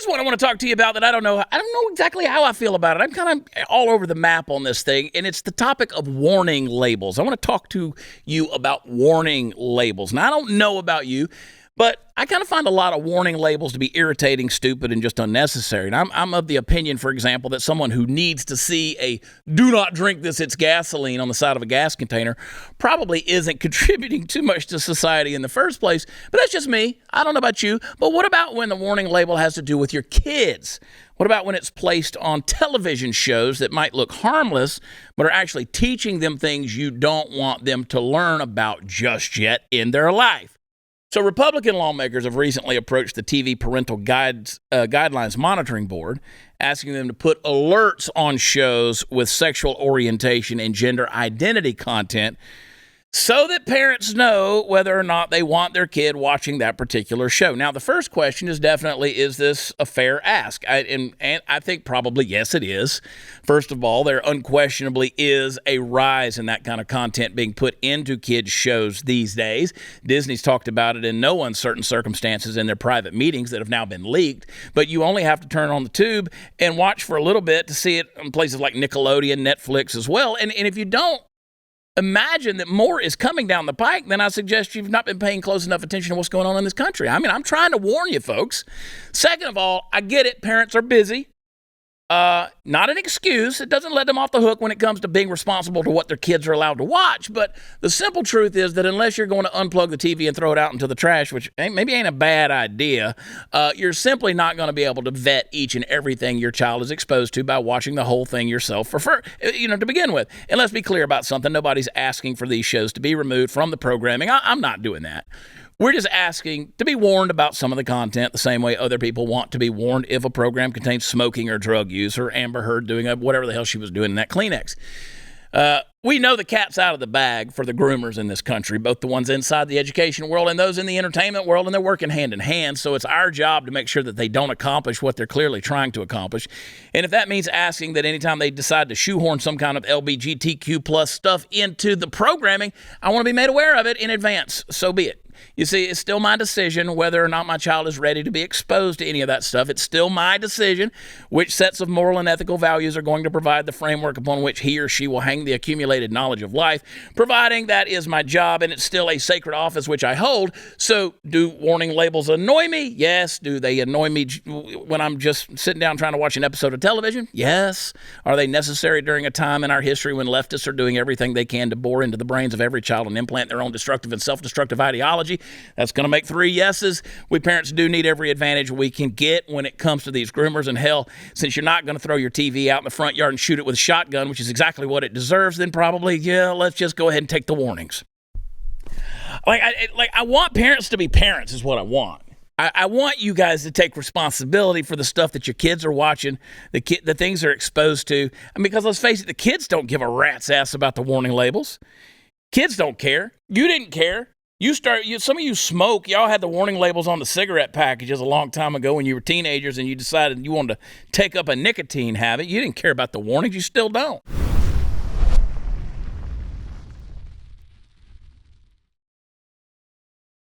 Here's what I want to talk to you about that I don't know exactly how I feel about it. I'm kind of all over the map on this thing, and it's the topic of warning labels. I want to talk to you about warning labels. Now, I don't know about you, but I kind of find a lot of warning labels to be irritating, stupid, and just unnecessary. And I'm of the opinion, for example, that someone who needs to see a "do not drink this, it's gasoline" on the side of a gas container probably isn't contributing too much to society in the first place. But that's just me. I don't know about you. But what about when the warning label has to do with your kids? What about when it's placed on television shows that might look harmless, but are actually teaching them things you don't want them to learn about just yet in their life? So Republican lawmakers have recently approached the TV Parental Guidelines Monitoring Board, asking them to put alerts on shows with sexual orientation and gender identity content so that parents know whether or not they want their kid watching that particular show. Now, the first question is definitely, is this a fair ask? And I think probably yes, it is. First of all, there unquestionably is a rise in that kind of content being put into kids' shows these days. Disney's talked about it in no uncertain circumstances in their private meetings that have now been leaked, but you only have to turn on the tube and watch for a little bit to see it in places like Nickelodeon, Netflix as well. And if you don't imagine that more is coming down the pike, then I suggest you've not been paying close enough attention to what's going on in this country. I mean, I'm trying to warn you folks. Second of all, I get it. Parents are busy. Not an excuse. It doesn't let them off the hook when it comes to being responsible to what their kids are allowed to watch. But the simple truth is that unless you're going to unplug the TV and throw it out into the trash, which maybe ain't a bad idea, you're simply not going to be able to vet each and everything your child is exposed to by watching the whole thing yourself to begin with. And let's be clear about something. Nobody's asking for these shows to be removed from the programming. I'm not doing that. We're just asking to be warned about some of the content the same way other people want to be warned if a program contains smoking or drug use, or Amber Heard doing whatever the hell she was doing in that Kleenex. We know the cat's out of the bag for the groomers in this country, both the ones inside the education world and those in the entertainment world, and they're working hand in hand. So it's our job to make sure that they don't accomplish what they're clearly trying to accomplish. And if that means asking that anytime they decide to shoehorn some kind of LGBTQ plus stuff into the programming, I want to be made aware of it in advance. So be it. You see, it's still my decision whether or not my child is ready to be exposed to any of that stuff. It's still my decision which sets of moral and ethical values are going to provide the framework upon which he or she will hang the accumulated knowledge of life, providing that is my job, and it's still a sacred office which I hold. So do warning labels annoy me? Yes. Do they annoy me when I'm just sitting down trying to watch an episode of television? Yes. Are they necessary during a time in our history when leftists are doing everything they can to bore into the brains of every child and implant their own destructive and self-destructive ideology? That's going to make 3 yeses. We parents do need every advantage we can get when it comes to these groomers. And hell, since you're not going to throw your TV out in the front yard and shoot it with a shotgun, which is exactly what it deserves, then probably, let's just go ahead and take the warnings. I want parents to be parents is what I want. I want you guys to take responsibility for the stuff that your kids are watching, the things they're exposed to. Because let's face it, the kids don't give a rat's ass about the warning labels. Kids don't care. You didn't care. Some of you smoke. Y'all had the warning labels on the cigarette packages a long time ago when you were teenagers and you decided you wanted to take up a nicotine habit. You didn't care about the warnings. You still don't.